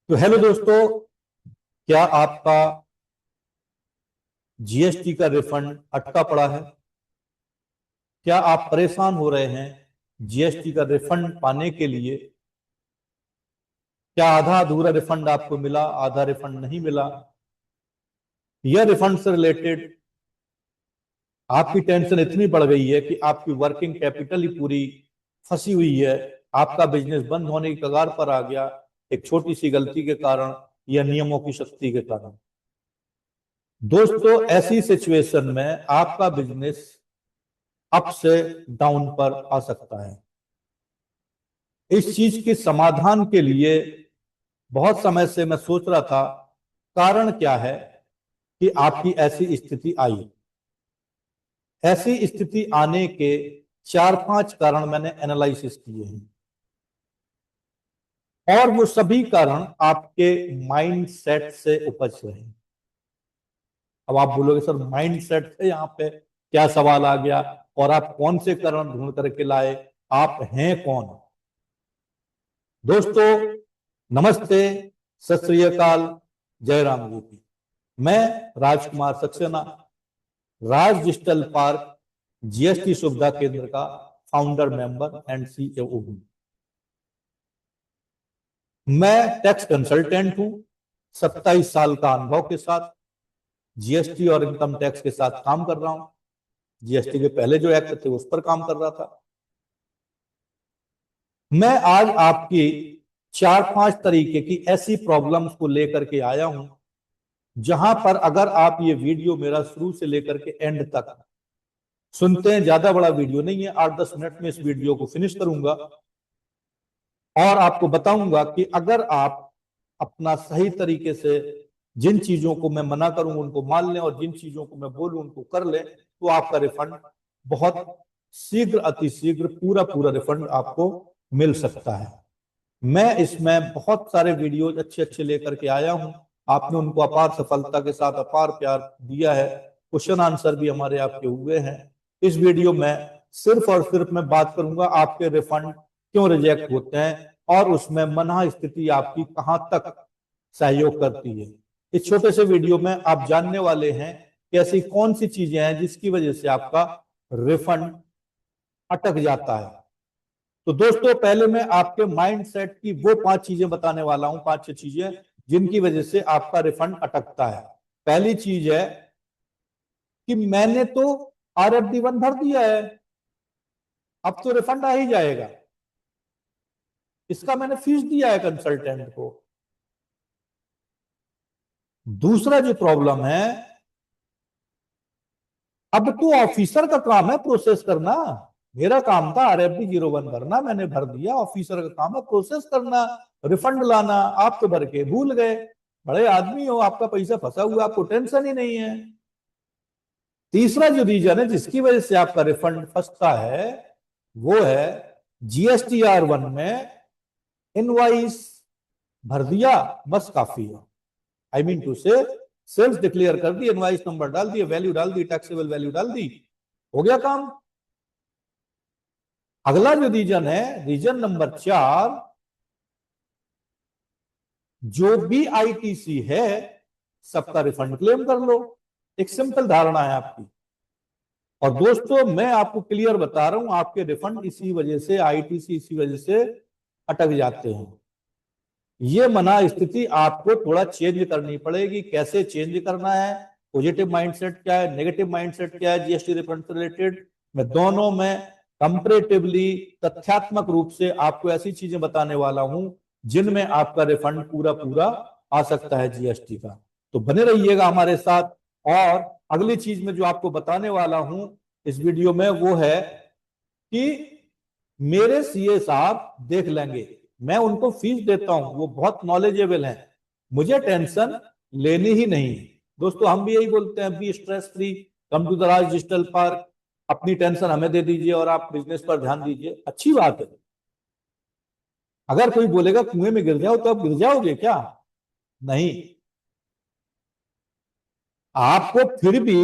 तो हेलो दोस्तों, क्या आपका जीएसटी का रिफंड अटका पड़ा है? क्या आप परेशान हो रहे हैं जीएसटी का रिफंड पाने के लिए? क्या आधा अधूरा रिफंड आपको मिला, आधा रिफंड नहीं मिला? यह रिफंड से रिलेटेड आपकी टेंशन इतनी बढ़ गई है कि आपकी वर्किंग कैपिटल ही पूरी फंसी हुई है। आपका बिजनेस बंद होने की कगार पर आ गया, एक छोटी सी गलती के कारण या नियमों की सख्ती के कारण। दोस्तों, ऐसी सिचुएशन में आपका बिजनेस अप से डाउन पर आ सकता है। इस चीज के समाधान के लिए बहुत समय से मैं सोच रहा था, कारण क्या है कि आपकी ऐसी स्थिति आई। ऐसी स्थिति आने के 4-5 कारण मैंने एनालिसिस किए हैं, और वो सभी कारण आपके माइंड सेट से उपज रहे हैं। अब आप बोलोगे सर, माइंड सेट से यहाँ पे क्या सवाल आ गया, और आप कौन से कारण ढूंढ करके लाए? आप हैं कौन? दोस्तों नमस्ते, सत श्री अकाल, जय राम जी की। मैं राजकुमार सक्सेना, राज डिजिटल पार्क जीएसटी सुविधा केंद्र का फाउंडर, मेंबर एंड सीईओ हूं। मैं टैक्स कंसल्टेंट हूं, 27 साल का अनुभव के साथ जीएसटी और इनकम टैक्स के साथ काम कर रहा हूं। जीएसटी के पहले जो एक्ट थे उस पर काम कर रहा था। मैं आज आपकी 4-5 तरीके की ऐसी प्रॉब्लम्स को लेकर के आया हूं, जहां पर अगर आप ये वीडियो मेरा शुरू से लेकर के एंड तक सुनते हैं, ज्यादा बड़ा वीडियो नहीं है, 8-10 मिनट में इस वीडियो को फिनिश करूंगा और आपको बताऊंगा कि अगर आप अपना सही तरीके से जिन चीजों को मैं मना करूं उनको मान लें और जिन चीजों को मैं बोलूं उनको कर लें, तो आपका रिफंड बहुत शीघ्र, अतिशीघ्र पूरा पूरा रिफंड आपको मिल सकता है। मैं इसमें बहुत सारे वीडियोज अच्छे अच्छे लेकर के आया हूं। आपने उनको अपार सफलता के साथ अपार प्यार दिया है। क्वेश्चन आंसर भी हमारे आपके हुए हैं। इस वीडियो में सिर्फ और सिर्फ मैं बात करूंगा आपके रिफंड क्यों रिजेक्ट होते हैं और उसमें मना स्थिति आपकी कहां तक सहयोग करती है। इस छोटे से वीडियो में आप जानने वाले हैं कि ऐसी कौन सी चीजें हैं जिसकी वजह से आपका रिफंड अटक जाता है। तो दोस्तों, पहले मैं आपके माइंड सेट की वो 5 चीजें बताने वाला हूं, 5-6 चीजें जिनकी वजह से आपका रिफंड अटकता है। पहली चीज है कि मैंने तो RFD 1 भर दिया है, अब तो रिफंड आ ही जाएगा, इसका मैंने फीस दिया है कंसल्टेंट को। दूसरा जो प्रॉब्लम है, अब तो ऑफिसर का काम है प्रोसेस करना। मेरा काम था RFD 01 भरना, मैंने भर दिया। ऑफिसर का काम है प्रोसेस करना, रिफंड लाना। आप तो भर के भूल गए, बड़े आदमी हो, आपका पैसा फंसा हुआ, आपको टेंशन ही नहीं है। तीसरा जो रीजन है जिसकी वजह से आपका रिफंड फंसता है, वो है GSTR 1 में इनवॉइस भर दिया, बस काफी है। आई मीन टू से सेल्स डिक्लेयर कर दी, इनवॉइस नंबर डाल दिए, वैल्यू डाल दी, टैक्सेबल वैल्यू डाल दी, हो गया काम। अगला जो रीजन है, रीजन नंबर 4, जो भी ITC है सबका रिफंड क्लेम कर लो। एक सिंपल धारणा है आपकी। और दोस्तों, मैं आपको क्लियर बता रहा हूं, आपके रिफंड इसी वजह से, ITC इसी वजह से अटक जाते हैं। ये मना स्थिति आपको थोड़ा चेंज करनी पड़ेगी। कैसे चेंज करना है, पॉजिटिव माइंडसेट क्या है, नेगेटिव माइंडसेट क्या है जीएसटी रिफंड से रिलेटेड, मैं दोनों में कंपैरेटिवली, तथ्यात्मक रूप से आपको ऐसी चीजें बताने वाला हूं जिनमें आपका रिफंड पूरा पूरा आ सकता है जीएसटी का। तो बने रहिएगा हमारे साथ। और अगली चीज में जो आपको बताने वाला हूं इस वीडियो में, वो है कि मेरे सीए साहब देख लेंगे, मैं उनको फीस देता हूं, वो बहुत नॉलेजेबल हैं, मुझे टेंशन लेनी ही नहीं है। दोस्तों, हम भी यही बोलते हैं, be stress free, come to the Raj digital park, अपनी टेंशन हमें दे दीजिए और आप बिजनेस पर ध्यान दीजिए। अच्छी बात है। अगर कोई बोलेगा कुएं में गिर जाओ, तो आप गिर जाओगे क्या? नहीं, आपको फिर भी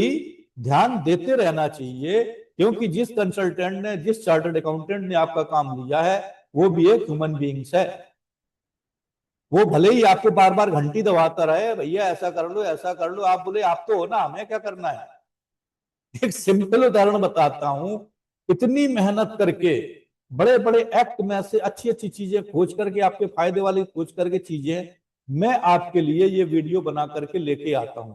ध्यान देते रहना चाहिए, क्योंकि जिस कंसल्टेंट ने, जिस चार्टर्ड अकाउंटेंट ने आपका काम लिया है, वो भी एक ह्यूमन बीइंग्स है। वो भले ही आपको बार बार घंटी दबाता रहे, भैया ऐसा कर लो ऐसा कर लो, आप बोले आप तो हो ना, हमें क्या करना है। एक सिंपल उदाहरण बताता हूं, इतनी मेहनत करके बड़े बड़े एक्ट में से अच्छी अच्छी चीजें खोज करके, आपके फायदे वाली खोज करके चीजें मैं आपके लिए ये वीडियो बना करके लेके आता हूं।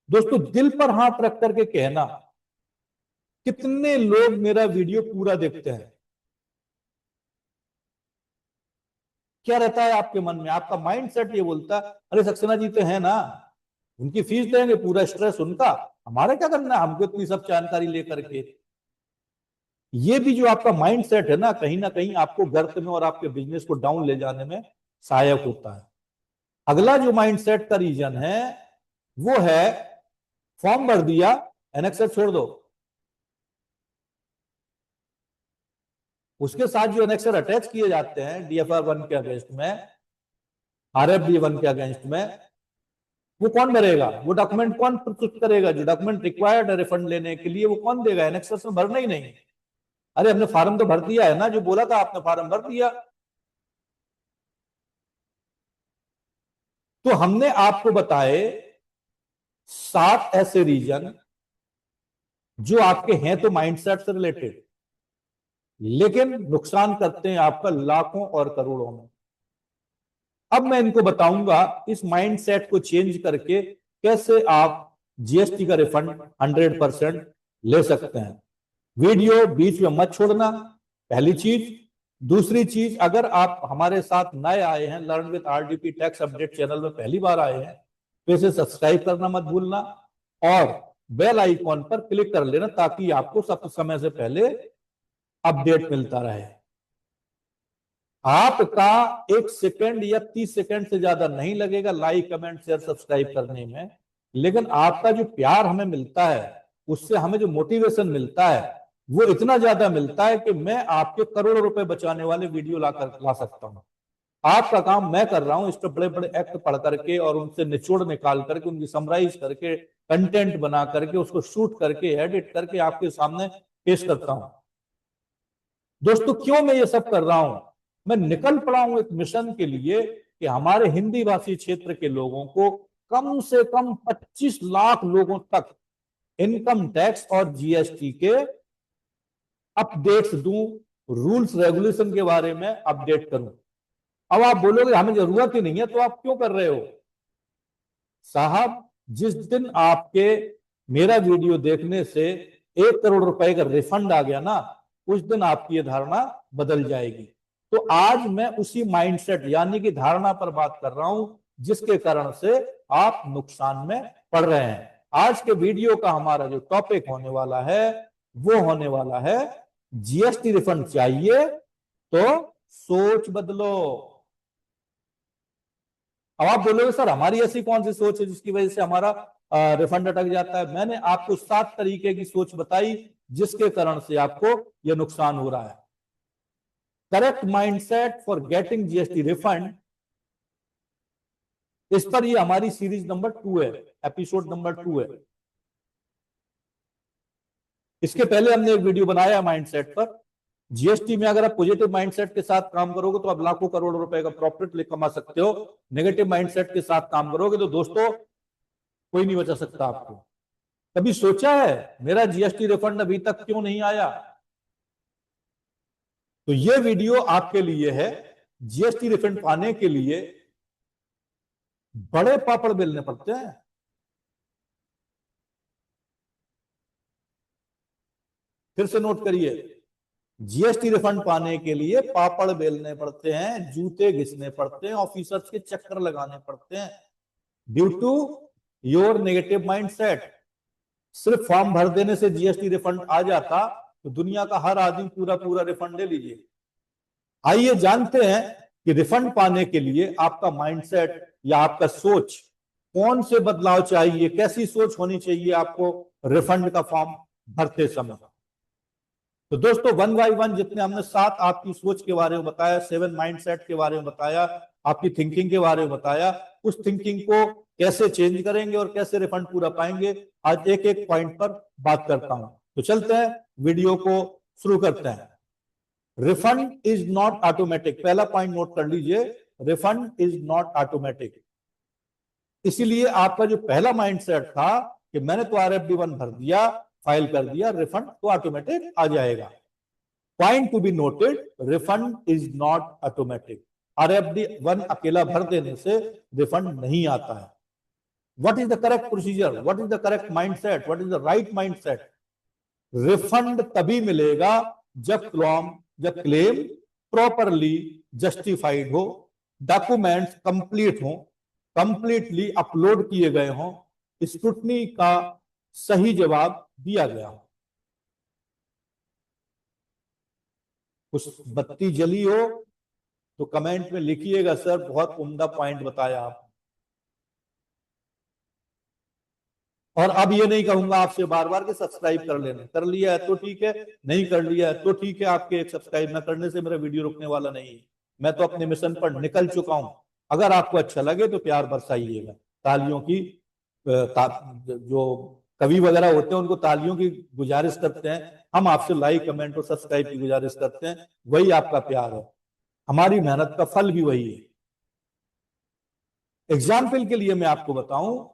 दोस्तों दिल पर हाथ रख करके कहना, कितने लोग मेरा वीडियो पूरा देखते हैं? क्या रहता है आपके मन में? आपका माइंड सेट ये बोलता है अरे सक्सेना जी तो है ना, उनकी फीस देंगे, पूरा स्ट्रेस उनका, हमारा क्या करना है, हमको इतनी सब जानकारी लेकर के। ये भी जो आपका माइंड सेट है ना कहीं आपको गर्त में और आपके बिजनेस को डाउन ले जाने में सहायक होता है। अगला जो माइंड सेट का रीजन है वो है, फॉर्म भर दिया, एनेक्सर छोड़ दो, उसके साथ जो एनेक्सर अटैच किए जाते हैं DFR 1 के अगेंस्ट में, RFD 1 के अगेंस्ट में, वो कौन भरेगा? वो डॉक्यूमेंट कौन प्रस्तुत करेगा? जो डॉक्यूमेंट रिक्वायर्ड है रिफंड लेने के लिए, वो कौन देगा? एनेक्सर में भरना ही नहीं। अरे हमने फॉर्म तो भर दिया है ना, जो बोला था आपने फॉर्म भर दिया। तो हमने आपको बताए 7 ऐसे रीजन जो आपके हैं तो माइंडसेट से रिलेटेड, लेकिन नुकसान करते हैं आपका लाखों और करोड़ों में। अब मैं इनको बताऊंगा इस माइंडसेट को चेंज करके कैसे आप GST का रिफंड 100% ले सकते हैं। वीडियो बीच में मत छोड़ना, पहली चीज। दूसरी चीज, अगर आप हमारे साथ नए आए हैं, learn with RDP tax update channel में पहली बार आए हैं, तो इसे सब्सक्राइब करना मत भूलना और बेल आइकॉन पर क्लिक कर लेना, ताकि आपको सब समय से पहले अपडेट मिलता रहे। आपका 1 सेकंड या 30 सेकंड से ज्यादा नहीं लगेगा लाइक कमेंट शेयर सब्सक्राइब करने में, लेकिन आपका जो प्यार हमें मिलता है, उससे हमें जो मोटिवेशन मिलता है, वो इतना ज्यादा मिलता है कि मैं आपके करोड़ों रुपए बचाने वाले वीडियो ला सकता हूं। आपका काम मैं कर रहा हूं, इस पर बड़े बड़े एक्ट पढ़ करके और उनसे निचोड़ निकाल करके, उनकी समराइज करके, कंटेंट बना करके, उसको शूट करके, एडिट करके आपके सामने पेश करता हूं। दोस्तों क्यों मैं ये सब कर रहा हूं? मैं निकल पड़ा हूं एक मिशन के लिए कि हमारे हिंदी भाषी क्षेत्र के लोगों को कम से कम 25 लाख लोगों तक इनकम टैक्स और GST के अपडेट्स दूं, रूल्स रेगुलेशन के बारे में अपडेट करूं। अब आप बोलोगे हमें जरूरत ही नहीं है, तो आप क्यों कर रहे हो? साहब, जिस दिन आपके मेरा वीडियो देखने से 1 करोड़ रुपए का रिफंड आ गया ना, उस दिन आपकी ये धारणा बदल जाएगी। तो आज मैं उसी माइंडसेट यानी कि धारणा पर बात कर रहा हूं, जिसके कारण से आप नुकसान में पड़ रहे हैं। आज के वीडियो का हमारा जो टॉपिक होने वाला है वो होने वाला है, GST रिफंड चाहिए तो सोच बदलो। अब आप बोलोगे सर हमारी ऐसी कौन सी सोच है जिसकी वजह से हमारा रिफंड अटक जाता है? मैंने आपको 7 तरीके की सोच बताई जिसके कारण से आपको यह नुकसान हो रहा है। Correct mindset for getting GST refund, इस पर ये हमारी सीरीज नंबर 2 है, एपिसोड नंबर 2 है। इसके पहले हमने एक वीडियो बनाया माइंडसेट पर। GST में अगर आप पॉजिटिव माइंडसेट के साथ काम करोगे तो आप लाखों करोड़ रुपए का प्रॉफिट कमा सकते हो। नेगेटिव माइंडसेट के साथ काम करोगे तो दोस्तों कोई नहीं बचा सकता आपको। कभी सोचा है मेरा GST रिफंड अभी तक क्यों नहीं आया? तो ये वीडियो आपके लिए है। GST रिफंड पाने के लिए बड़े पापड़ बेलने पड़ते हैं। फिर से नोट करिए, GST रिफंड पाने के लिए पापड़ बेलने पड़ते हैं, जूते घिसने पड़ते हैं, ऑफिसर्स के चक्कर लगाने पड़ते हैं, due to your negative mindset. सिर्फ फॉर्म भर देने से GST रिफंड आ जाता तो दुनिया का हर आदमी पूरा पूरा रिफंड ले लीजिए। आइए जानते हैं कि रिफंड पाने के लिए आपका माइंडसेट या आपका सोच कौन से बदलाव चाहिए, कैसी सोच होनी चाहिए आपको रिफंड का फॉर्म भरते समय। तो दोस्तों 1 बाय 1 जितने हमने 7 आपकी सोच के बारे में बताया, 7 माइंडसेट के बारे में बताया, आपकी थिंकिंग के बारे में बताया, उस थिंकिंग को कैसे चेंज करेंगे और कैसे रिफंड पूरा पाएंगे, आज एक एक पॉइंट पर बात करता हूं। तो चलते हैं, वीडियो को शुरू करते हैं। Refund is not automatic. पहला पॉइंट नोट कर लीजिए, रिफंड इज नॉट ऑटोमेटिक। इसीलिए आपका जो पहला माइंडसेट था कि मैंने तो RFD1 भर दिया, फाइल कर दिया, रिफंड तो ऑटोमेटिक आ जाएगा। Point to be noted, refund is not automatic. RFD1 अकेला भर देने से रिफंड नहीं आता है। What is the correct procedure, what is the correct mindset, what is the right mindset? Refund तभी मिलेगा जब क्लेम प्रॉपरली जस्टिफाइड हो, डॉक्यूमेंट्स कंप्लीट हो, कंप्लीटली अपलोड किए गए हों, स्क्रूटनी का सही जवाब दिया गया हो। कुछ बत्ती जली हो तो कमेंट में लिखिएगा, सर बहुत उम्दा पॉइंट बताया आप। और अब ये नहीं कहूंगा आपसे बार बार कि सब्सक्राइब कर लेना, कर लिया है तो ठीक है, नहीं कर लिया है तो ठीक है। आपके एक सब्सक्राइब न करने से मेरा वीडियो रुकने वाला नहीं है। मैं तो अपने मिशन पर निकल चुका हूं। अगर आपको अच्छा लगे तो प्यार बरसाइएगा, तालियों की जो कवि वगैरह होते हैं उनको तालियों की गुजारिश करते हैं, हम आपसे लाइक कमेंट और सब्सक्राइब की गुजारिश करते हैं। वही आपका प्यार है, हमारी मेहनत का फल भी वही है। एग्जाम्पल के लिए मैं आपको बताऊं,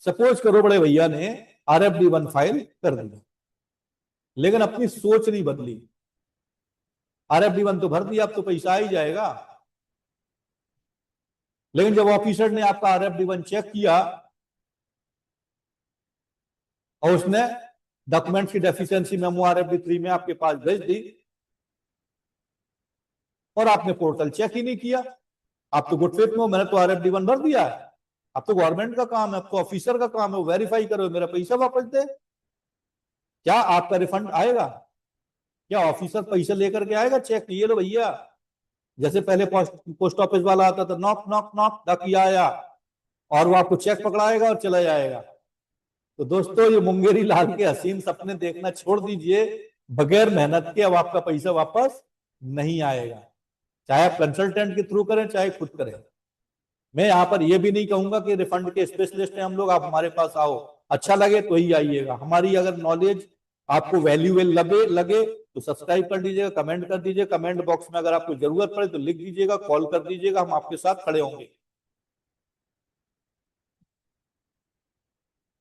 सपोज करो बड़े भैया ने RFD1 फाइल कर दिया, लेकिन अपनी सोच नहीं बदली। RFD1 तो भर दिया, अब तो पैसा आ ही जाएगा। लेकिन जब ऑफिसर ने आपका RFD1 चेक किया और उसने डॉक्यूमेंट्स की डेफिशिएंसी मेमो RFD3 में आपके पास भेज दी और आपने पोर्टल चेक ही नहीं किया, आप तो गुड फेथ में हो, मैंने तो RFD1 भर दिया है, अब तो गवर्नमेंट का काम है, अब तो ऑफिसर का काम है, वेरीफाई करो, मेरा पैसा वापस दे। क्या आपका रिफंड आएगा? क्या ऑफिसर पैसा लेकर के आएगा चेक ये लो भैया? जैसे पहले पोस्ट ऑफिस वाला आता था, नॉक नॉक नॉक डाकी आया, और वो आपको चेक पकड़ाएगा और चला जाएगा। तो दोस्तों, ये मुंगेरी लाल के हसीन सपने देखना छोड़ दीजिए। बगैर मेहनत के अब आपका पैसा वापस नहीं आएगा, चाहे आप कंसल्टेंट के थ्रू करें चाहे खुद करें। मैं यहाँ पर यह भी नहीं कहूंगा कि रिफंड के स्पेशलिस्ट हैं हम लोग, आप हमारे पास आओ, अच्छा लगे तो ही आइएगा। हमारी अगर नॉलेज आपको वैल्यूएबल लगे तो सब्सक्राइब कर दीजिएगा, कमेंट कर दीजिए, कमेंट बॉक्स में अगर आपको जरूरत पड़े तो लिख दीजिएगा, कॉल कर दीजिएगा, हम आपके साथ खड़े होंगे।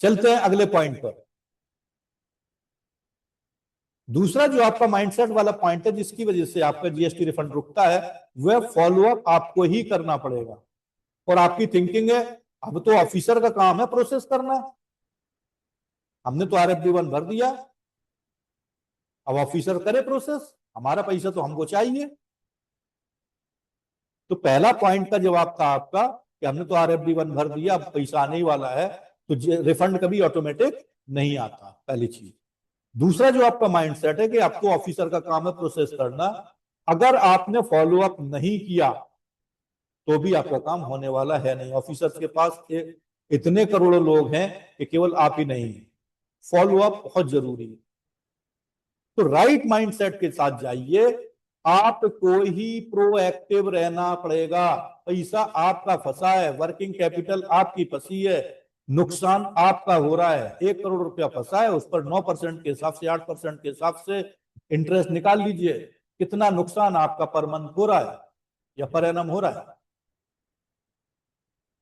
चलते हैं अगले पॉइंट पर। दूसरा जो आपका माइंडसेट वाला पॉइंट है जिसकी वजह से आपका GST रिफंड रुकता है, वह फॉलोअप आपको ही करना पड़ेगा। और आपकी थिंकिंग है अब तो ऑफिसर का काम है प्रोसेस करना, हमने तो RFD1 भर दिया, अब ऑफिसर करे प्रोसेस, हमारा पैसा तो हमको चाहिए। तो पहला पॉइंट का जवाब था आपका कि हमने तो RFD1 भर दिया, अब पैसा आने ही वाला है, तो रिफंड कभी ऑटोमेटिक नहीं आता, पहली चीज। दूसरा जो आपका माइंडसेट है कि आपको ऑफिसर का काम है प्रोसेस करना, अगर आपने फॉलोअप नहीं किया तो भी आपका काम होने वाला है नहीं। ऑफिसर्स के पास इतने करोड़ों लोग हैं कि केवल आप ही नहीं, फॉलोअप बहुत जरूरी है। तो राइट माइंडसेट के साथ जाइए, आपको ही प्रोएक्टिव रहना पड़ेगा। पैसा आपका फंसा है, वर्किंग कैपिटल आपकी फंसी है, नुकसान आपका हो रहा है। 1 करोड़ रुपया फंसा है, उस पर 9% के हिसाब से 8% के हिसाब से इंटरेस्ट निकाल लीजिए, कितना नुकसान आपका पर मंथ हो रहा है या पर एनम हो रहा है।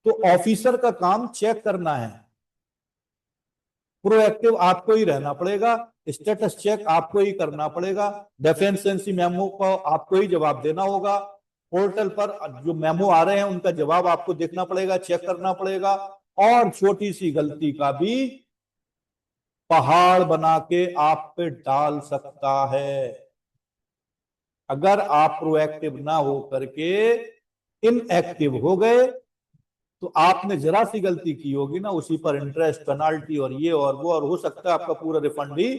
तो ऑफिसर का काम चेक करना है, प्रोएक्टिव आपको ही रहना पड़ेगा, स्टेटस चेक आपको ही करना पड़ेगा, डेफिशिएंसी मेमो को आपको ही जवाब देना होगा, पोर्टल पर जो मेमो आ रहे हैं उनका जवाब आपको देखना पड़ेगा, चेक करना पड़ेगा। और छोटी सी गलती का भी पहाड़ बना के आप पे डाल सकता है। अगर आप प्रोएक्टिव ना हो करके इनएक्टिव हो गए तो आपने जरा सी गलती की होगी ना, उसी पर इंटरेस्ट, पेनाल्टी और ये और वो, और हो सकता है आपका पूरा रिफंड भी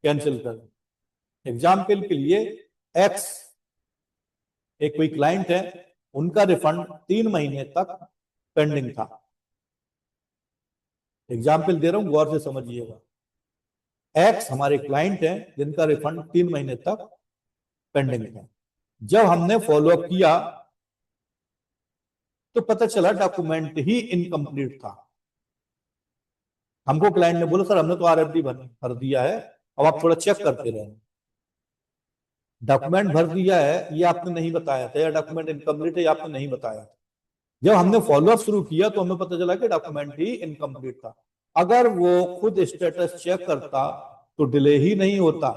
कैंसिल कर दे। एग्जाम्पल के लिए एक्स एक कोई क्लाइंट है, उनका रिफंड 3 महीने तक पेंडिंग था। एग्जाम्पल दे रहा हूं, गौर से समझिएगा। एक्स हमारे क्लाइंट हैं जिनका रिफंड 3 महीने तक पेंडिंग था। जब हमने फॉलोअप किया तो पता चला डॉक्यूमेंट ही इनकम्प्लीट था। हमको क्लाइंट ने बोला, सर हमने तो RFD भर दिया है, अब आप थोड़ा चेक करते रहे। डॉक्यूमेंट भर दिया है ये आपने नहीं बताया था, या डॉक्यूमेंट इनकम्प्लीट है ये आपने नहीं बताया था। जब हमने फॉलोअप शुरू किया तो हमें पता चला कि डॉक्यूमेंट ही इनकम्प्लीट था। अगर वो खुद स्टेटस चेक करता तो डिले ही नहीं होता।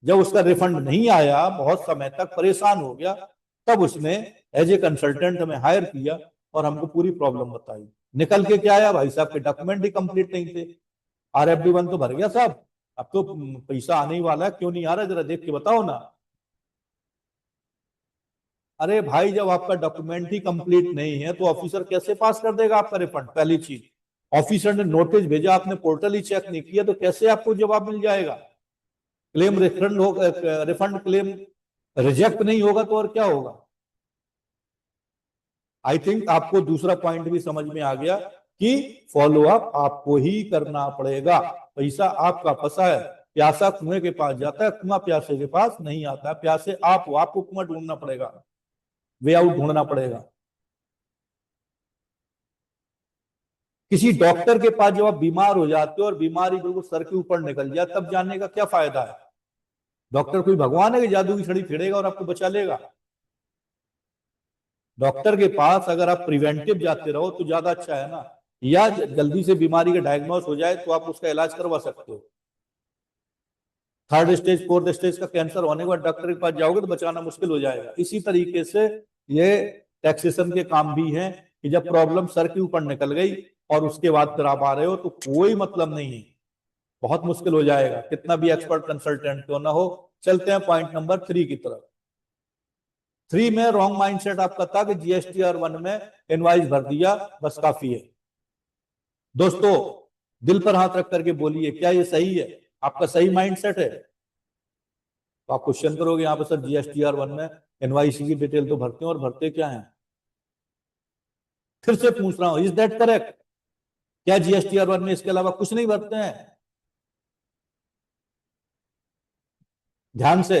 जब उसका रिफंड नहीं आया, बहुत समय तक परेशान हो गया, तब उसने एज ए कंसल्टेंट हमें हायर किया और हमको पूरी प्रॉब्लम बताई। निकल के क्या आया, भाई साहब के डॉक्यूमेंट ही कंप्लीट नहीं थे। RFD1 तो भर गया साहब, अब तो पैसा आने ही वाला है, क्यों नहीं आ रहा जरा देख के बताओ ना। अरे भाई, जब आपका डॉक्यूमेंट ही कंप्लीट नहीं है तो ऑफिसर कैसे पास कर देगा आपका रिफंड? पहली चीज, ऑफिसर ने नोटिस भेजा, आपने पोर्टल ही चेक नहीं किया, तो कैसे आपको जवाब मिल जाएगा? क्लेम रिफंड हो, रिफंड क्लेम रिजेक्ट नहीं होगा तो और क्या होगा? आई थिंक आपको दूसरा पॉइंट भी समझ में आ गया कि फॉलोअप आपको ही करना पड़ेगा। पैसा आपका फंसा है, प्यासा कुएं के पास जाता है, कुआं प्यासे के पास नहीं आता है। प्यासे आपको कुआं ढूंढना पड़ेगा, वे आउट ढूंढना पड़ेगा। किसी डॉक्टर के पास जब आप बीमार हो जाते हो और बीमारी बिल्कुल सर के ऊपर निकल जाए, तब जानने का क्या फायदा है? डॉक्टर कोई भगवान है कि जादू की छड़ी फेरेगा और आपको बचा लेगा? डॉक्टर के पास अगर आप प्रिवेंटिव जाते रहो तो ज्यादा अच्छा है ना, या जल्दी से बीमारी का डायग्नोस हो जाए तो आप उसका इलाज करवा सकते हो। 3rd स्टेज 4th स्टेज का कैंसर होने के बाद डॉक्टर के पास जाओगे तो बचाना मुश्किल हो जाएगा। इसी तरीके से ये टैक्सेशन के काम भी हैं कि जब प्रॉब्लम सर के ऊपर निकल गई और उसके बाद फिर आप आ रहे हो तो कोई मतलब नहीं है, बहुत मुश्किल हो जाएगा, कितना भी एक्सपर्ट कंसल्टेंट क्यों ना हो। चलते हैं पॉइंट नंबर 3 की तरफ। 3 में रॉन्ग माइंडसेट आपका था कि GSTR1 में इनवाइस भर दिया बस काफी है। दोस्तों, दिल पर हाथ रख करके बोलिए, क्या ये सही है? आपका सही माइंडसेट है? तो आप क्वेश्चन करोगे यहाँ पे, सर GSTR1 में एनवाईसी की डिटेल तो भरते हैं, और भरते क्या है? फिर से पूछ रहा हूं, इज दैट करेक्ट? क्या GSTR1 में इसके अलावा कुछ नहीं भरते हैं? ध्यान से,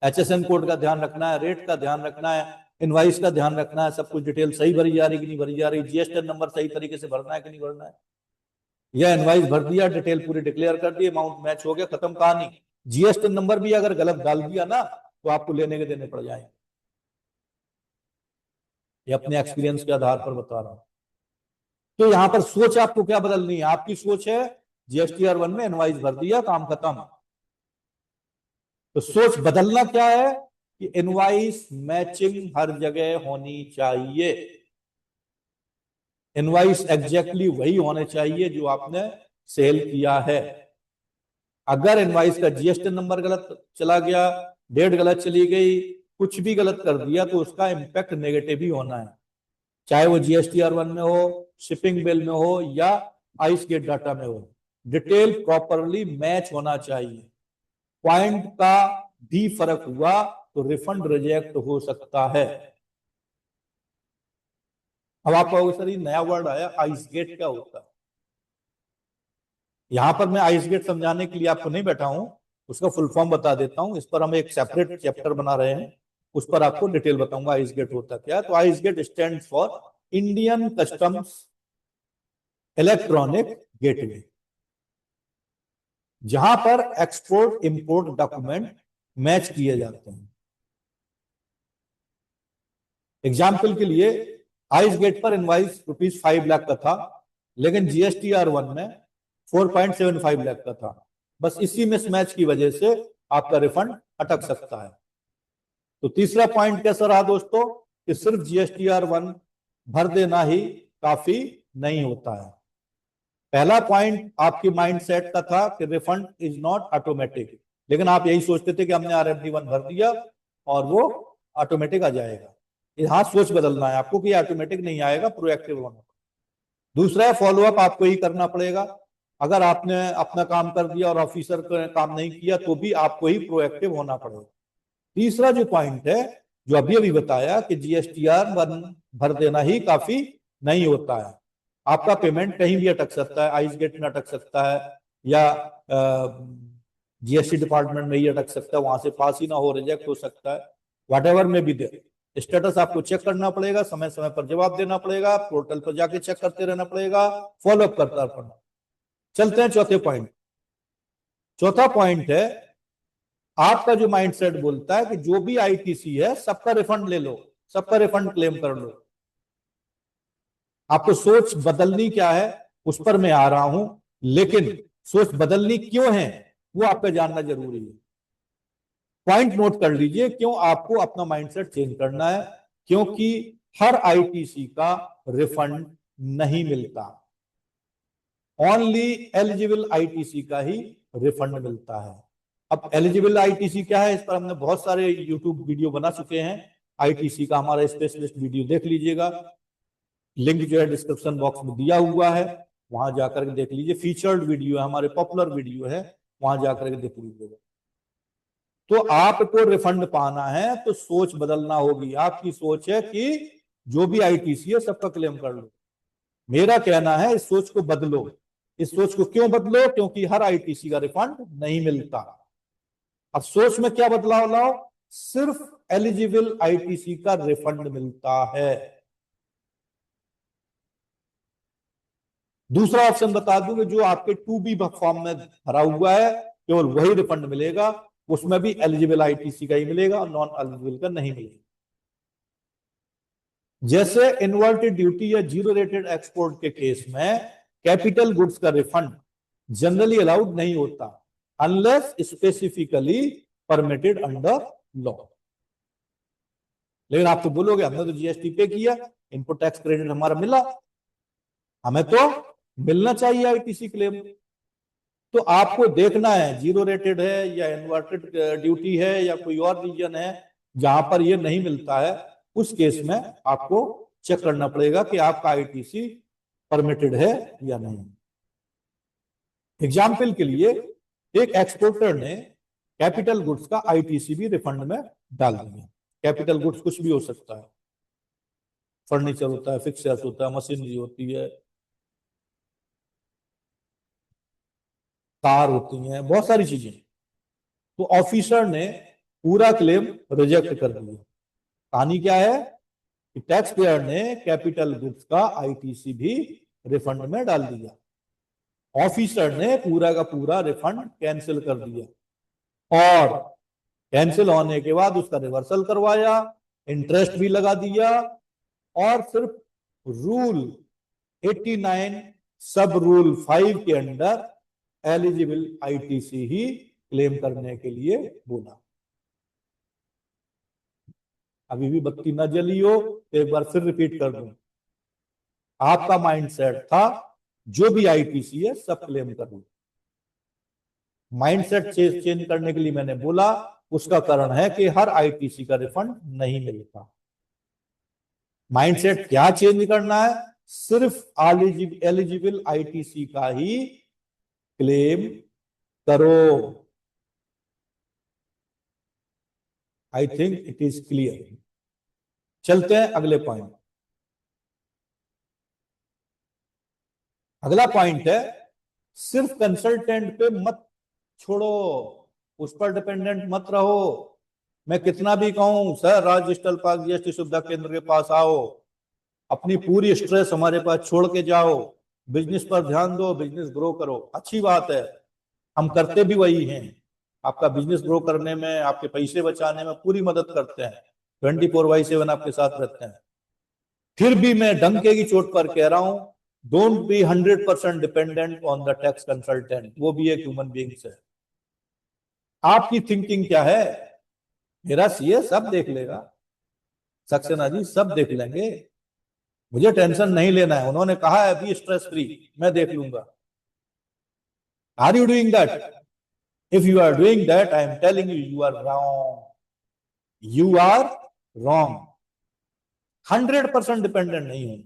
HSN कोड का ध्यान रखना है, रेट का ध्यान रखना है, इनवाइस का ध्यान रखना है, सब कुछ डिटेल सही भरी जा रही कि नहीं भरी जा रही, GSTN नंबर सही तरीके से भरना है कि नहीं भरना है। यह इनवाइस भर दिया, डिटेल पूरी डिक्लेयर कर दी, अमाउंट मैच हो गया, खत्म कहानी। GSTN नंबर भी अगर गलत डाल दिया ना तो आपको लेने के देने पड़ जाएंगे। ये अपने एक्सपीरियंस के आधार पर बता रहा हूं। तो यहां पर सोच आपको क्या बदलनी है? आपकी सोच है GSTR1 में इनवाइस भर दिया, काम खत्म। तो सोच बदलना क्या है कि इनवाइस मैचिंग हर जगह होनी चाहिए। इनवाइस एग्जैक्टली वही होने चाहिए जो आपने सेल किया है। अगर इनवाइस का GST नंबर गलत चला गया, डेट गलत चली गई, कुछ भी गलत कर दिया, तो उसका इंपैक्ट नेगेटिव ही होना है, चाहे वो GSTR1 में हो, शिपिंग बिल में हो, या आइस गेट डाटा में हो। डिटेल प्रॉपरली मैच होना चाहिए। पॉइंट का भी फर्क हुआ तो रिफंड रिजेक्ट हो सकता है। अब आप कहोगे सर ये नया वर्ड आया आइस गेट, क्या होता है? यहां पर मैं आइस गेट समझाने के लिए आपको नहीं बैठा हूं, उसका फुल फॉर्म बता देता हूं। इस पर हम एक सेपरेट चैप्टर बना रहे हैं, उस पर आपको डिटेल बताऊंगा आइस गेट होता क्या। तो ICE gate stand for Indian customs electronic gateway, जहां पर एक्सपोर्ट इंपोर्ट डॉक्यूमेंट मैच किए जाते हैं। एग्जाम्पल के लिए, आइस गेट पर इनवाइस ₹5 लाख का था, लेकिन GSTR1 में 4.75 लाख का था। बस इसी मिसमैच की वजह से आपका रिफंड अटक सकता है। तो तीसरा पॉइंट कैसा रहा दोस्तों कि सिर्फ GSTR1 भर देना ही काफी नहीं होता है। पहला पॉइंट आपकी माइंडसेट का था कि रिफंड इज नॉट ऑटोमेटिक, लेकिन आप यही सोचते थे कि हमने RFD1 भर दिया और वो ऑटोमेटिक आ जाएगा। यहां सोच बदलना है आपको कि ऑटोमेटिक नहीं आएगा, प्रोएक्टिव होना। दूसरा है फॉलोअप आपको ही करना पड़ेगा। अगर आपने अपना काम कर दिया और ऑफिसर ने काम नहीं किया तो भी आपको ही प्रोएक्टिव होना पड़ेगा। तीसरा जो पॉइंट है, जो अभी अभी बताया कि GSTR1 भर देना ही काफी नहीं होता है। आपका पेमेंट कहीं भी अटक सकता है, आइस गेट में अटक सकता है, या GST डिपार्टमेंट में ही अटक सकता है, वहां से पास ही ना हो, रिजेक्ट हो सकता है। व्हाटएवर में भी दे, स्टेटस आपको चेक करना पड़ेगा, समय समय पर जवाब देना पड़ेगा, पोर्टल पर जाके चेक करते रहना पड़ेगा, फॉलोअप करता रहना। चलते हैं चौथे पॉइंट। चौथा पॉइंट है आपका जो माइंडसेट बोलता है कि जो भी आईटीसी है सबका रिफंड ले लो, सबका रिफंड क्लेम कर लो। आपको सोच बदलनी क्या है उस पर मैं आ रहा हूं, लेकिन सोच बदलनी क्यों है वो आपको जानना जरूरी है। पॉइंट नोट कर लीजिए क्यों आपको अपना माइंडसेट चेंज करना है। क्योंकि हर आईटीसी का रिफंड नहीं मिलता, ओनली एलिजिबल आईटीसी का ही रिफंड मिलता है। अब एलिजिबल आईटीसी क्या है, इस पर हमने बहुत सारे यूट्यूब वीडियो बना चुके हैं। आईटीसी का हमारा स्पेशलिस्ट वीडियो देख लीजिएगा, लिंक जो है डिस्क्रिप्शन बॉक्स में दिया हुआ है, वहां जाकर के देख लीजिए। फीचर्ड वीडियो है, हमारे पॉपुलर वीडियो है, वहां जाकर के देख लीजिएगा। तो आपको रिफंड पाना है तो सोच बदलना होगी। आपकी सोच है कि जो भी आईटीसी है सबका क्लेम कर लो। मेरा कहना है इस सोच को बदलो। इस सोच को क्यों बदलो? क्योंकि हर आईटीसी का रिफंड नहीं मिलता। अब सोच में क्या बदलाव लाओ? सिर्फ एलिजिबल आईटीसी का रिफंड मिलता है। दूसरा ऑप्शन बता दूं कि जो आपके 2B फॉर्म में भरा हुआ है केवल वही रिफंड मिलेगा, उसमें भी एलिजिबल आईटीसी का ही मिलेगा और नॉन एलिजिबल का नहीं मिलेगा। जैसे इन्वर्टेड ड्यूटी या जीरो रेटेड एक्सपोर्ट के केस में कैपिटल गुड्स का रिफंड जनरली अलाउड नहीं होता unless specifically permitted under law. लेकिन आप तो बोलोगे हमने तो जीएसटी पे किया, इनपुट टैक्स क्रेडिट हमारा मिला, हमें तो मिलना चाहिए आईटीसी क्लेम। तो आपको देखना है जीरो रेटेड है या इन्वर्टेड ड्यूटी है या कोई और रीजन है जहां पर ये नहीं मिलता है, उस केस में आपको चेक करना पड़ेगा कि आपका आईटीसी परमिटेड है या नहीं। एग्जाम्पल के लिए एक एक्सपोर्टर ने कैपिटल गुड्स का आईटीसी भी रिफंड में डाल दिया। कैपिटल गुड्स कुछ भी हो सकता है, फर्नीचर होता है, फिक्सर्स होता है, मशीनरी होती है, कार होती हैं, बहुत सारी चीजें। तो ऑफिसर ने पूरा क्लेम रिजेक्ट कर दिया। कहानी क्या है कि टैक्स पेयर ने कैपिटल गुड्स का आईटीसी भी रिफंड में डाल दिया। ऑफिसर ने पूरा का पूरा रिफंड कैंसिल कर दिया और कैंसिल होने के बाद उसका रिवर्सल करवाया, इंटरेस्ट भी लगा दिया और सिर्फ रूल 89 सब रूल 5 के अंडर एलिजिबल आईटीसी ही क्लेम करने के लिए बोला। अभी भी बत्ती न जली हो तो एक बार फिर रिपीट कर दूं, आपका माइंडसेट था जो भी आईटीसी है सब क्लेम कर लो। माइंडसेट चेंज करने के लिए मैंने बोला, उसका कारण है कि हर आईटीसी का रिफंड नहीं मिलता। माइंडसेट क्या चेंज करना है? सिर्फ एलिजिबल आईटीसी का ही क्लेम करो। I think it is clear. चलते हैं अगले पॉइंट। अगला पॉइंट है सिर्फ कंसल्टेंट पे मत छोड़ो, उस पर डिपेंडेंट मत रहो। मैं कितना भी कहूं सर राज डिजिटल पार्क जीएसटी सुविधा केंद्र के पास आओ, अपनी पूरी स्ट्रेस हमारे पास छोड़ के जाओ, बिजनेस पर ध्यान दो, बिजनेस ग्रो करो। अच्छी बात है, हम करते भी वही हैं। आपका बिजनेस ग्रो करने में, आपके पैसे बचाने में पूरी मदद करते हैं, 24/7 आपके साथ रहते हैं। फिर भी मैं डंके की चोट पर कह रहा हूं, don't be 100% dependent on the tax consultant. वो भी एक ह्यूमन बीइंग्स है। आपकी थिंकिंग क्या है? मेरा सीए सब देख लेगा, सक्सेना जी सब देख लेंगे, मुझे टेंशन नहीं लेना है, उन्होंने कहा है बी स्ट्रेस फ्री, मैं देख लूंगा। Are you doing that? If you are doing that, I am telling you, you are wrong. You are wrong. 100% dependent नहीं हो,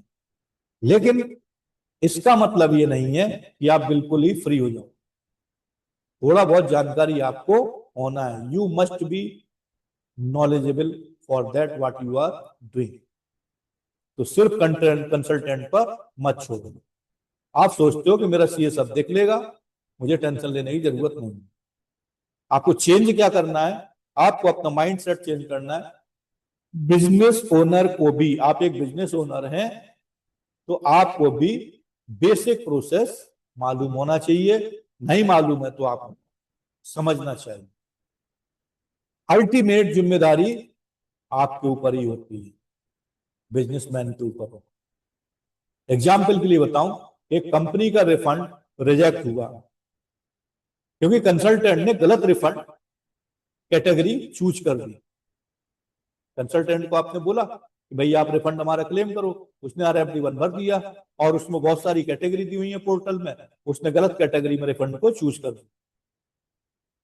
लेकिन इसका मतलब ये नहीं है कि आप बिल्कुल ही फ्री हो जाओ। थोड़ा बहुत जानकारी आपको होना है। You must be knowledgeable for that what you are doing. तो सिर्फ कंसल्टेंट पर मत छोड़ो। आप सोचते हो कि मेरा सीए सब देख लेगा, मुझे टेंशन लेने की जरूरत नहीं। आपको चेंज क्या करना है? आपको अपना माइंडसेट चेंज करना है। बिजनेस ओनर को भी, आप एक बिजनेस ओनर हैं तो आपको भी बेसिक प्रोसेस मालूम होना चाहिए। नहीं मालूम है तो आप समझना चाहिए। अल्टीमेट जिम्मेदारी आपके ऊपर ही होती है, बिजनेसमैन के ऊपर हो। एग्जाम्पल के लिए बताऊं, एक कंपनी का रिफंड रिजेक्ट हुआ क्योंकि कंसल्टेंट ने गलत रिफंड कैटेगरी चूज कर दी। कंसल्टेंट को आपने बोला कि भाई आप रिफंड हमारा क्लेम करो, उसने RFD1 भर दिया और उसमें बहुत सारी कैटेगरी दी हुई है पोर्टल में, उसने गलत कैटेगरी में रिफंड को चूज कर दिया।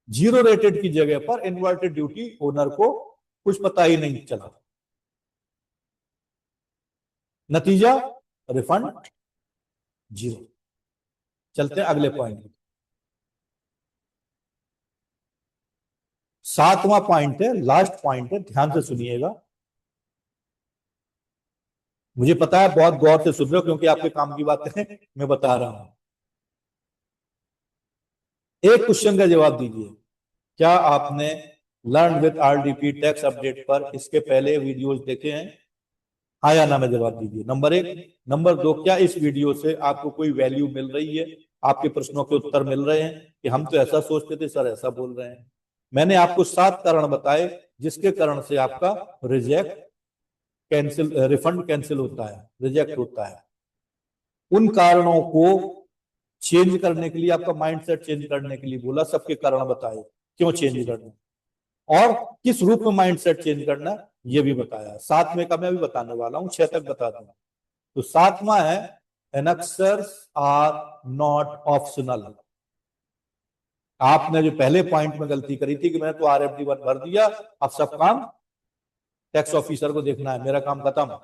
जीरो रेटेड की जगह पर इन्वर्टेड ड्यूटी ओनर को कुछ पता ही नहीं चला, नतीजा रिफंड जीरो। चलते हैं अगले पॉइंट। 7वां पॉइंट है, लास्ट पॉइंट है, ध्यान से सुनिएगा। मुझे पता है बहुत गौर से सुन रहे हो क्योंकि आपके काम की बातें मैं बता रहा हूं। एक क्वेश्चन का जवाब दीजिए, क्या आपने learn with RDP tax update पर इसके पहले वीडियोस देखे हैं? हाँ या ना में जवाब दीजिए, नंबर 1। नंबर 2, क्या इस वीडियो से आपको कोई वैल्यू मिल रही है, आपके प्रश्नों के उत्तर मिल रहे हैं कि हम तो ऐसा सोचते थे, सर ऐसा बोल रहे हैं। मैंने आपको 7 कारण बताए जिसके कारण से आपका रिफंड कैंसिल होता है, रिजेक्ट होता है। उन कारणों को चेंज करने के लिए, आपका माइंडसेट चेंज करने के लिए बोला, सबके कारण बताए क्यों चेंज करना और किस रूप में माइंडसेट चेंज करना ये भी बताया। 7वें का मैं भी बताने वाला हूं, 6 तक बता दूंगा। तो 7वां है एनेक्सर्स आर नॉट ऑप्शनल। आपने जो पहले पॉइंट में गलती करी थी कि मैंने तो RFD1 भर दिया, अब सब काम टैक्स ऑफिसर को देखना है, मेरा काम खत्म।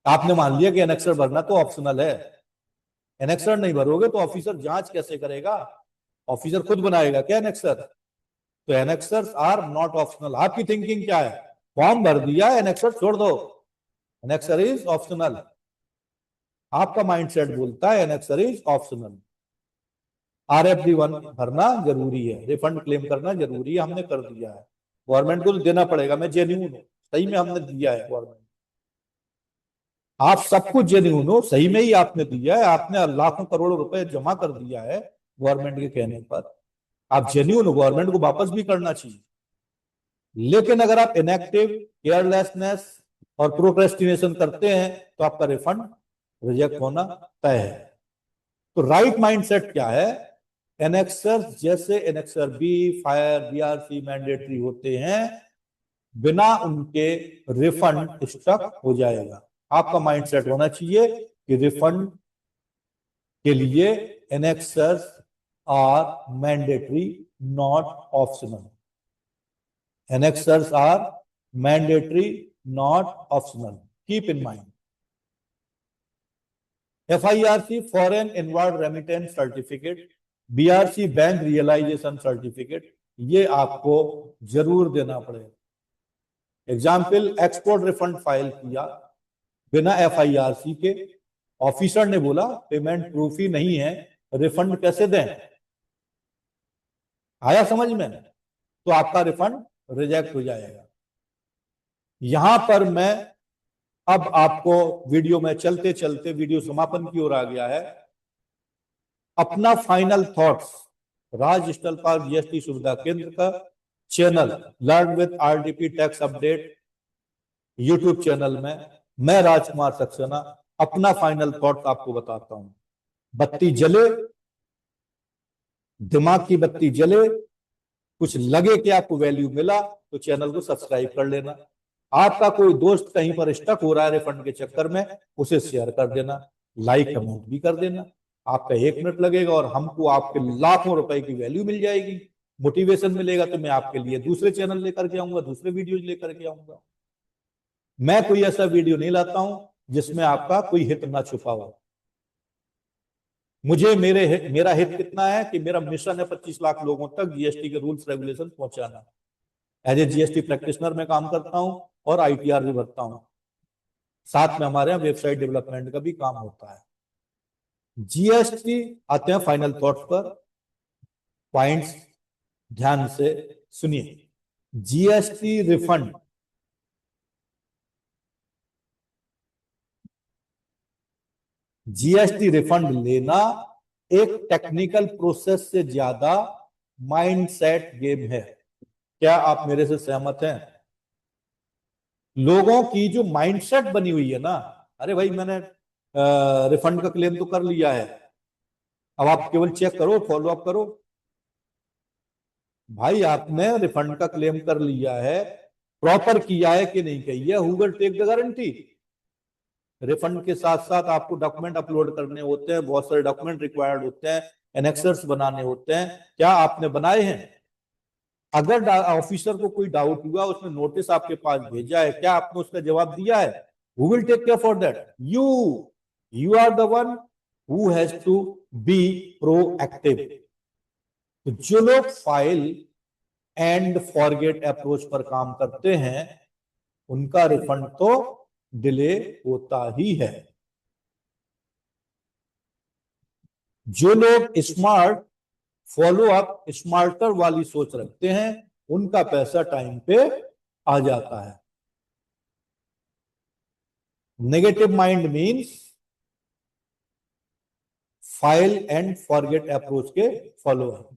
आपने मान लिया कि एनेक्सर भरना तो ऑप्शनल है। एनेक्सर नहीं भरोगे तो ऑफिसर जांच कैसे करेगा? ऑफिसर खुद बनाएगा क्या एनेक्सर? तो एनेक्सर्स आर नॉट ऑप्शनल। आपकी थिंकिंग क्या है? फॉर्म भर दिया, एनेक्सर छोड़ दो, एनेक्सर इज ऑप्शनल। आपका माइंडसेट बोलता है एनेक्सर इज ऑप्शनल। RFD1 भरना जरूरी है, रिफंड क्लेम करना जरूरी है, हमने कर दिया है, गवर्नमेंट को तो देना पड़ेगा। मैं जेन्युइन हूं, सही में हमने दिया है गवर्नमेंट। आप सब कुछ जेन्युइन हो, सही में ही आपने दिया है, आपने लाखों करोड़ों रुपए जमा कर दिया है गवर्नमेंट के कहने पर, आप जेन्युइन हो, गवर्नमेंट को वापस भी करना चाहिए। लेकिन अगर आप इनएक्टिव, केयरलेसनेस और प्रोक्रेस्टिनेशन करते हैं तो आपका रिफंड रिजेक्ट होना तय है। तो राइट माइंडसेट क्या है? एनेक्सर्स जैसे annexure B, fire, BRC mandatory होते हैं, बिना उनके रिफंड स्टक हो जाएगा। आपका माइंडसेट होना चाहिए कि रिफंड के लिए annexures are mandatory not optional. Annexures are mandatory not optional, keep in mind. FIRC foreign inward remittance certificate, BRC bank realisation certificate, ये आपको जरूर देना पड़ेगा। एग्जाम्पल, एक्सपोर्ट रिफंड फाइल किया बिना FIRC के, ऑफिसर ने बोला पेमेंट प्रूफ ही नहीं है, रिफंड कैसे दें? आया समझ में? तो आपका रिफंड रिजेक्ट हो जाएगा। यहां पर मैं अब आपको वीडियो में चलते चलते वीडियो समापन की ओर आ गया है। अपना फाइनल थॉट्स राज डिजिटल पार्क GST सुविधा केंद्र का channel learn with RDP tax update YouTube channel में मैं राजकुमार सक्सेना अपना फाइनल थॉट्स आपको बताता हूं। बत्ती जले, दिमाग की बत्ती जले, कुछ लगे कि आपको वैल्यू मिला तो चैनल को सब्सक्राइब कर लेना। आपका कोई दोस्त कहीं पर स्टक हो रहा है रिफंड के चक्कर में, उसे शेयर कर देना, लाइक कमेंट भी कर देना। आपका 1 मिनट लगेगा और हमको आपके लाखों रुपए की वैल्यू मिल जाएगी, मोटिवेशन मिलेगा। तो मैं आपके लिए दूसरे चैनल लेकर के आऊंगा, दूसरे वीडियो लेकर के आऊंगा। मैं कोई ऐसा वीडियो नहीं लाता हूं जिसमें आपका कोई हित ना छुपा हो। मुझे मेरा हित कितना है कि मेरा मिशन है 25 लाख लोगों तक GST के रूल्स रेगुलेशन पहुंचाना। एज ए GST प्रैक्टिशनर में काम करता हूं और ITR भी भरता हूं। साथ में हमारे यहाँ वेबसाइट डेवलपमेंट का भी काम होता है। GST आते हैं फाइनल थॉट्स पर, पॉइंट्स ध्यान से सुनिए। GST रिफंड लेना एक टेक्निकल प्रोसेस से ज्यादा माइंडसेट गेम है। क्या आप मेरे से सहमत हैं? लोगों की जो माइंडसेट बनी हुई है ना, अरे भाई मैंने रिफंड का क्लेम तो कर लिया है, अब आप केवल चेक करो, फॉलो अप करो। भाई आपने रिफंड का क्लेम कर लिया है, प्रॉपर किया है कि नहीं किया, who will take the guarantee? Refund के साथ साथ आपको डॉक्यूमेंट अपलोड करने होते हैं, बहुत सारे डॉक्यूमेंट रिक्वायर्ड होते हैं, एनेक्सर्स बनाने होते हैं। क्या आपने बनाए हैं? अगर ऑफिसर को कोई डाउट हुआ, उसने नोटिस आपके पास भेजा है, क्या आपने उसका जवाब दिया है? Who will take care for that? You are the one who has to be proactive. तो जो लोग फाइल एंड फॉरगेट अप्रोच पर काम करते हैं, उनका रिफंड तो डिले होता ही है। जो लोग स्मार्ट फॉलो अप स्मार्टर वाली सोच रखते हैं, उनका पैसा टाइम पे आ जाता है। Negative mind means file and forget approach के फॉलोअर।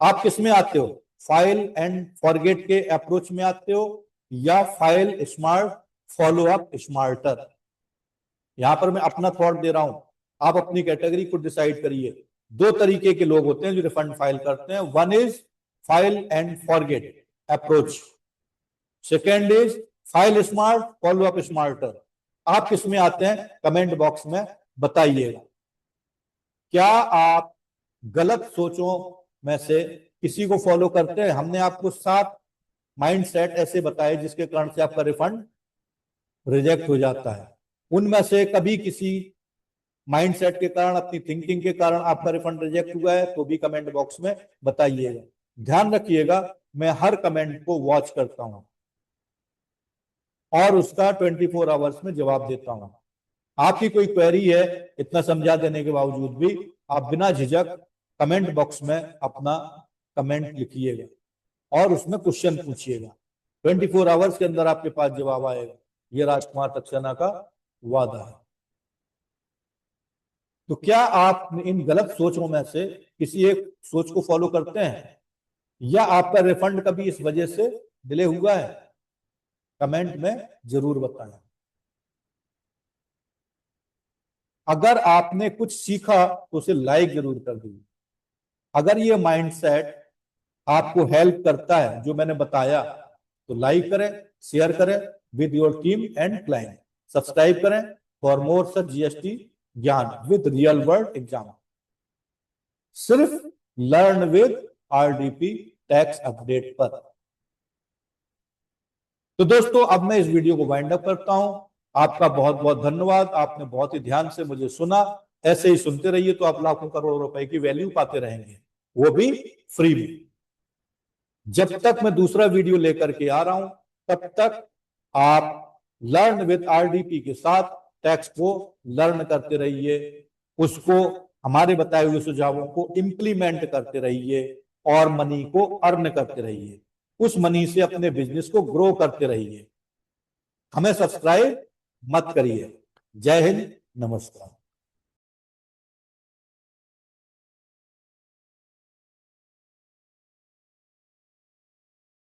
आप किस में आते हो? फाइल एंड फॉरगेट के अप्रोच में आते हो, या file smart follow up smarter? यहां पर मैं अपना थॉट दे रहा हूं, आप अपनी कैटेगरी को डिसाइड करिए। दो तरीके के लोग होते हैं जो रिफंड फाइल करते हैं। One is file and forget approach, second is file smart follow up smarter. आप किस में आते हैं? कमेंट बॉक्स में बताइएगा। क्या आप गलत सोचों में से किसी को फॉलो करते हैं? हमने आपको 7 माइंडसेट ऐसे बताए जिसके कारण से आपका रिफंड रिजेक्ट हो जाता है। उनमें से कभी किसी माइंडसेट के कारण, अपनी थिंकिंग के कारण आपका रिफंड रिजेक्ट हुआ है तो भी कमेंट बॉक्स में बताइएगा। ध्यान रखिएगा, मैं हर कमेंट को वॉच करता हूं और उसका 24 आवर्स में जवाब देता हूं। आपकी कोई क्वेरी है, इतना समझा देने के बावजूद भी आप बिना झिझक कमेंट बॉक्स में अपना कमेंट लिखिएगा और उसमें क्वेश्चन पूछिएगा। 24 आवर्स के अंदर आपके पास जवाब आएगा, यह राजकुमार सक्सेना का वादा है। तो क्या आप इन गलत सोचों में से किसी एक सोच को फॉलो करते हैं, या आपका रिफंड कभी इस वजह से डिले हुआ है? कमेंट में जरूर बताएं। अगर आपने कुछ सीखा तो उसे लाइक जरूर कर दीजिए। अगर ये माइंडसेट आपको हेल्प करता है जो मैंने बताया, तो लाइक करें, शेयर करें with your team and client. Subscribe करें फॉर मोर सच जीएसटी ज्ञान विद रियल वर्ल्ड एग्जाम। सिर्फ learn with RDP tax update पर। तो दोस्तों, अब मैं इस वीडियो को वाइंड अप करता हूं। आपका बहुत बहुत धन्यवाद, आपने बहुत ही ध्यान से मुझे सुना। ऐसे ही सुनते रहिए तो आप लाखों करोड़ों रुपए की वैल्यू पाते रहेंगे, वो भी फ्री में। जब तक मैं दूसरा वीडियो लेकर के आ रहा हूं, तब तक आप लर्न विद आरडीपी के साथ टैक्स को लर्न करते रहिए, उसको हमारे बताए हुए सुझावों को इंप्लीमेंट करते रहिए और मनी को अर्न करते रहिए। उस मनी से अपने बिजनेस को ग्रो करते रहिए। हमें सब्सक्राइब मत करिए। जय हिंद, नमस्कार।